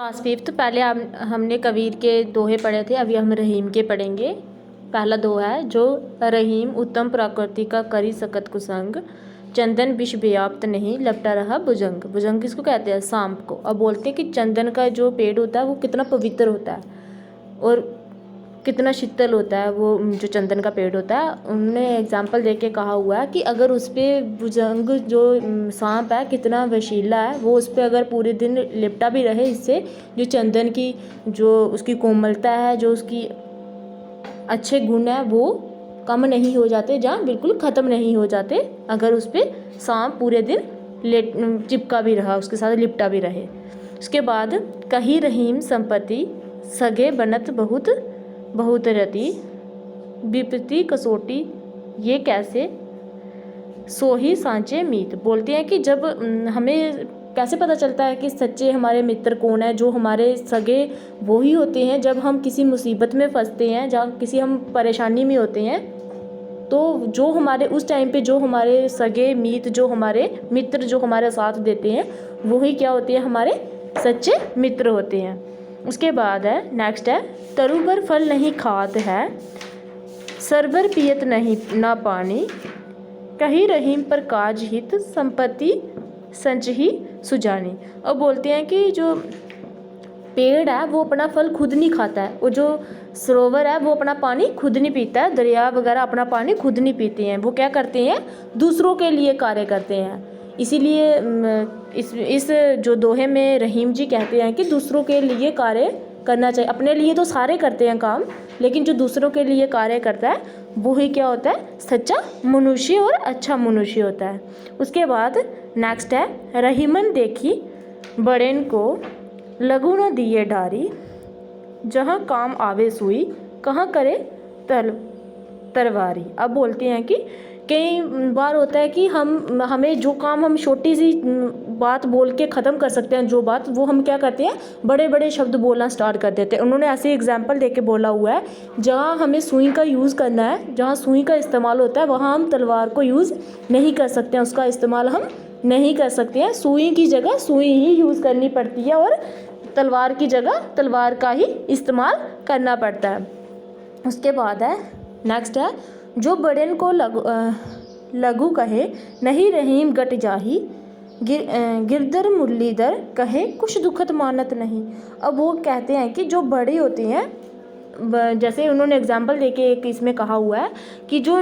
Class fifth. पहले हमने कबीर के दोहे पढ़े थे, अभी हम रहीम के पढ़ेंगे। पहला दोहा है, जो रहीम उत्तम प्रकृति का करी सकत कुसंग, चंदन विष व्याप्त नहीं लपटा रहा भुजंग। भुजंग किसको कहते हैं? सांप को। अब बोलते हैं कि चंदन का जो पेड़ होता है वो कितना पवित्र होता है और कितना शीतल होता है वो जो चंदन का पेड़ होता है। उन्होंने एग्जाम्पल देके कहा हुआ है कि अगर उस पर भुजंग जो सांप है कितना वशीला है, वो उस पर अगर पूरे दिन लिपटा भी रहे, इससे जो चंदन की जो उसकी कोमलता है, जो उसकी अच्छे गुण है वो कम नहीं हो जाते, जहाँ बिल्कुल ख़त्म नहीं हो जाते अगर उस पर सांप पूरे दिन चिपका भी रहा, उसके साथ लिपटा भी रहे। उसके बाद कही रहीम संपत्ति सगे बनत बहुत बहुत रति, विपत्ति कसोटी ये कैसे सोही सांचे मीत। बोलते हैं कि जब हमें कैसे पता चलता है कि सच्चे हमारे मित्र कौन है, जो हमारे सगे वो ही होते हैं जब हम किसी मुसीबत में फंसते हैं, जब किसी हम परेशानी में होते हैं, तो जो हमारे उस टाइम पे जो हमारे सगे मीत, जो हमारे मित्र जो हमारा साथ देते हैं, वही क्या होते हैं? हमारे सच्चे मित्र होते हैं। उसके बाद है नेक्स्ट है, तरुबर फल नहीं खात है, सरबर पियत नहीं ना पानी, कही रहीम पर काज हित संपत्ति संचही सुजानी। अब बोलते हैं कि जो पेड़ है वो अपना फल खुद नहीं खाता है, वो जो सरोवर है वो अपना पानी खुद नहीं पीता है, दरिया वगैरह अपना पानी खुद नहीं पीते हैं, वो क्या करते हैं? दूसरों के लिए कार्य करते हैं। इसीलिए इस जो दोहे में रहीम जी कहते हैं कि दूसरों के लिए कार्य करना चाहिए। अपने लिए तो सारे करते हैं काम, लेकिन जो दूसरों के लिए कार्य करता है वो ही क्या होता है? सच्चा मनुष्य और अच्छा मनुष्य होता है। उसके बाद नेक्स्ट है, रहीमन देखी बड़ेन को लघु न दिए डारी, जहाँ काम आवे सुई कहाँ करे तरवारी। अब बोलते हैं कि कई बार होता है कि हमें जो काम हम छोटी सी बात बोल के ख़त्म कर सकते हैं, जो बात, वो हम क्या करते हैं? बड़े बड़े शब्द बोलना स्टार्ट कर देते हैं। उन्होंने ऐसे एग्जाम्पल देके बोला हुआ है, जहाँ हमें सुई का यूज़ करना है, जहाँ सुई का इस्तेमाल होता है, वहाँ हम तलवार को यूज़ नहीं कर सकते हैं, उसका इस्तेमाल हम नहीं कर सकते हैं। सुई की जगह सुई ही यूज़ करनी पड़ती है और तलवार की जगह तलवार का ही इस्तेमाल करना पड़ता है। उसके बाद है नेक्स्ट है, जो बड़ेन को लघु कहे नहीं रहीम गट जाही, गिरदर मुरलीधर कहे कुछ दुखत मानत नहीं। अब वो कहते हैं कि जो बड़े होते हैं, जैसे उन्होंने एग्जाम्पल देके एक इसमें कहा हुआ है कि जो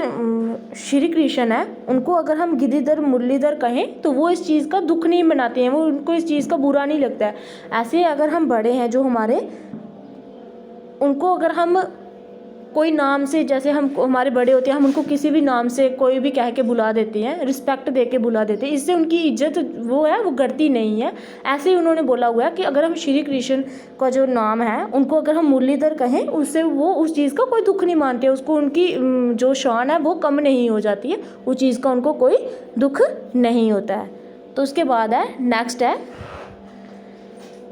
श्री कृष्ण है उनको अगर हम गिरिधर मुरलीधर कहें तो वो इस चीज़ का दुख नहीं मनाते हैं, वो उनको इस चीज़ का बुरा नहीं लगता है। ऐसे अगर हम बड़े हैं जो हमारे, उनको अगर हम कोई नाम से, जैसे हम हमारे बड़े होते हैं, हम उनको किसी भी नाम से कोई भी कह के बुला देते हैं, रिस्पेक्ट दे के बुला देते हैं, इससे उनकी इज्जत वो है वो घटती नहीं है। ऐसे ही उन्होंने बोला हुआ है कि अगर हम श्री कृष्ण का जो नाम है उनको अगर हम मुरलीधर कहें, उससे वो उस चीज़ का कोई दुख नहीं मानते, उसको उनकी जो शान है वो कम नहीं हो जाती है, उस चीज़ का उनको कोई दुख नहीं होता है। तो उसके बाद है नेक्स्ट है,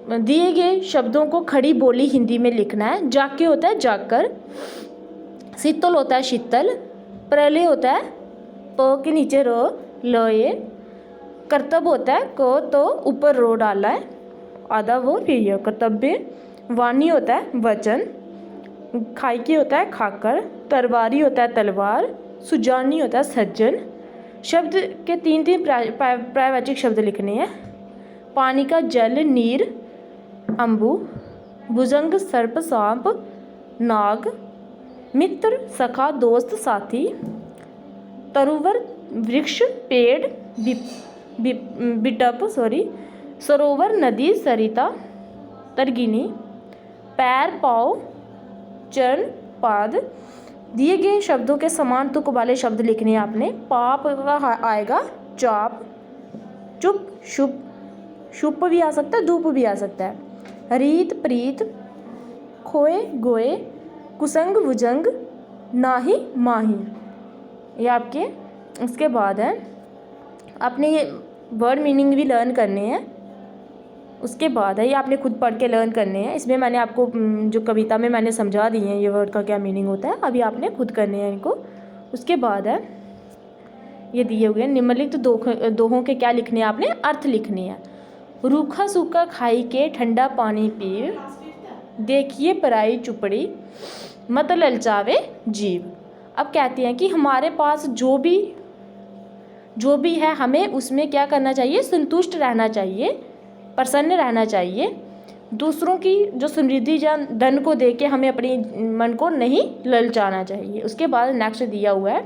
दिए गए शब्दों को खड़ी बोली हिंदी में लिखना है। जाके होता है जाकर, शीतल होता है शीतल, प्रलय होता है प के नीचे रो लोए, कर्तव्य होता है को तो ऊपर रो डाला है आधा वो फिर यह कर्तव्य, वाणी होता है वचन, खाई होता है खाकर, तरवारी होता है तलवार, सुजानी होता है सज्जन। शब्द के तीन पर्यायवाची शब्द लिखने हैं। पानी का जल नीर अम्बु, भुजंग सर्प सांप नाग, मित्र सखा दोस्त साथी, तरुवर वृक्ष पेड़ बिटप सरोवर नदी सरिता तरगिनी, पैर पाँव चरण पाद। दिए गए शब्दों के समान तुक वाले शब्द लिखने हैं आपने। पाप का आएगा चाप, चुप शुभ, शुभ भी आ सकता है, धूप भी आ सकता है, रीत प्रीत, खोए गोए, कुसंग भुजंग, नाही माही, ये आपके। उसके बाद है आपने ये वर्ड मीनिंग भी लर्न करने हैं। उसके बाद है ये आपने खुद पढ़ के लर्न करने हैं। इसमें मैंने आपको जो कविता में मैंने समझा दी है ये वर्ड का क्या मीनिंग होता है, अभी आपने खुद करने हैं इनको। उसके बाद है ये दिए हुए निम्नलिखित दोहों के क्या लिखने हैं आपने? अर्थ लिखने हैं। रूखा सूखा खाई के ठंडा पानी पीव, देखिए पराई चुपड़ी मत ललचावे जीव। अब कहते हैं कि हमारे पास जो भी है हमें उसमें क्या करना चाहिए, संतुष्ट रहना चाहिए, प्रसन्न रहना चाहिए। दूसरों की जो समृद्धि या धन को देख के हमें अपनी मन को नहीं ललचाना चाहिए। उसके बाद नेक्स्ट दिया हुआ है,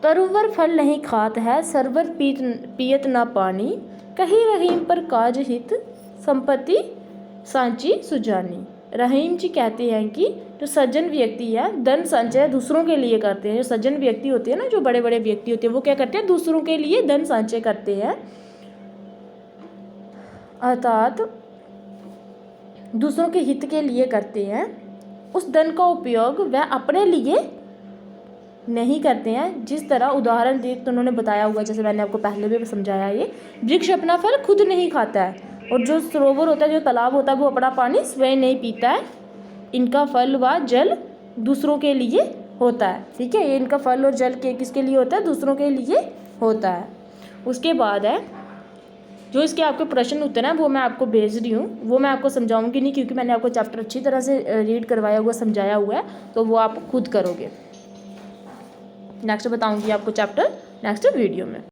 तरुवर फल नहीं खात है, सरवर पियत ना पानी, कही रहीम पर काज हित, संपत्ति सांची सुजानी। रहीम जी कहते हैं कि जो सज्जन व्यक्ति है धन संचय दूसरों के लिए करते हैं। जो सज्जन व्यक्ति होते हैं ना, जो बड़े बड़े व्यक्ति होते हैं, वो क्या करते हैं, दूसरों के लिए धन संचय करते हैं, अर्थात दूसरों के हित के लिए करते हैं। उस धन का उपयोग वह अपने लिए नहीं करते हैं। जिस तरह उदाहरण दे तो उन्होंने बताया हुआ, जैसे मैंने आपको पहले भी समझाया, ये वृक्ष अपना फल खुद नहीं खाता है, और जो सरोवर होता है, जो तालाब होता है, वो अपना पानी स्वयं नहीं पीता है। इनका फल व जल दूसरों के लिए होता है। ठीक है, ये इनका फल और जल किसके लिए होता है, दूसरों के लिए होता है। उसके बाद है जो इसके आपके प्रश्न उत्तर हैं वो मैं आपको भेज रही हूँ, वो मैं आपको समझाऊंगी नहीं, क्योंकि मैंने आपको चैप्टर अच्छी तरह से रीड करवाया हुआ, समझाया हुआ है, तो वो आप खुद करोगे। नेक्स्ट बताऊंगी आपको चैप्टर नेक्स्ट वीडियो में।